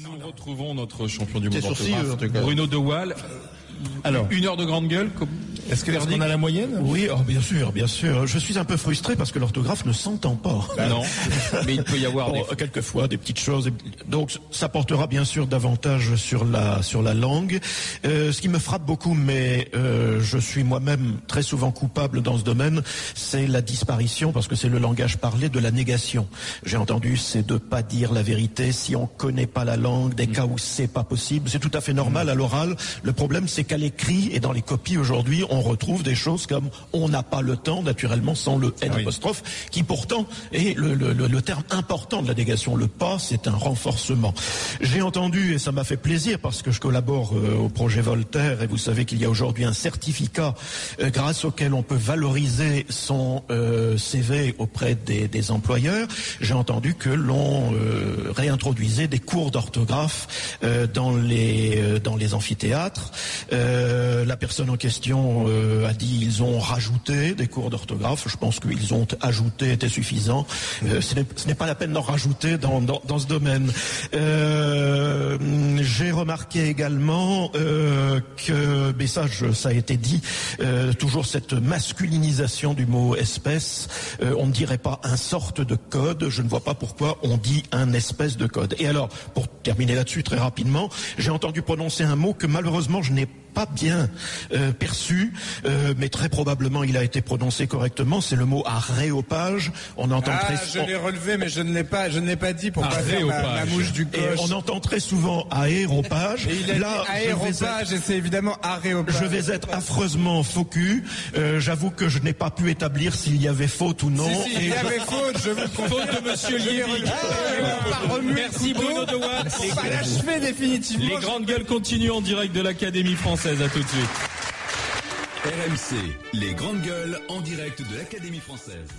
Nous retrouvons notre champion du monde sourcils, en d'orthographe, tout cas. Bruno De Waal. Alors, 1 heure de grande gueule. Est-ce qu'on a la moyenne? Oui, oh, bien sûr, bien sûr. Je suis un peu frustré parce que l'orthographe ne s'entend pas. Non, mais il peut y avoir quelquefois des petites choses. Donc, ça portera bien sûr davantage sur la langue. Ce qui me frappe beaucoup, mais je suis moi-même très souvent coupable dans ce domaine, c'est la disparition, parce que c'est le langage parlé, de la négation. J'ai entendu, c'est de pas dire la vérité si on connaît pas la langue, des cas où c'est pas possible. C'est tout à fait normal à l'oral. Le problème, c'est qu'à l'écrit et dans les copies aujourd'hui, on retrouve des choses comme on n'a pas le temps, naturellement, sans le N apostrophe, qui pourtant est le terme important de la négation. Le pas, c'est un renforcement. J'ai entendu, et ça m'a fait plaisir parce que je collabore au projet Voltaire, et vous savez qu'il y a aujourd'hui un certificat grâce auquel on peut valoriser son CV auprès des employeurs. J'ai entendu que l'on réintroduisait des cours d'orthographe dans les amphithéâtres. La personne en question a dit ils ont rajouté des cours d'orthographe. Je pense qu'ils ont ajouté était suffisant. Ce n'est pas la peine d'en rajouter dans ce domaine. J'ai remarqué également que, mais ça a été dit, toujours cette masculinisation du mot espèce. On ne dirait pas un sorte de code. Je ne vois pas pourquoi on dit un espèce de code. Et alors, pour terminer là-dessus très rapidement, j'ai entendu prononcer un mot que malheureusement je n'ai pas bien perçu, mais très probablement il a été prononcé correctement. C'est le mot aréopage. On entend je l'ai relevé, mais je ne l'ai pas dit pour pas faire ma mouche du coche. On entend très souvent aéropage. Et il a dit aéropage, et c'est évidemment aréopage. Je vais être affreusement faux cul. J'avoue que je n'ai pas pu établir s'il y avait faute ou non. Si, il y avait faute, je vous confirme. Faute de Monsieur Lévy. Merci Bruno De Waal. On va l'achever définitivement. Les grandes gueules continuent en direct de l'Académie française. À tout de suite. RMC, les grandes gueules en direct de l'Académie française.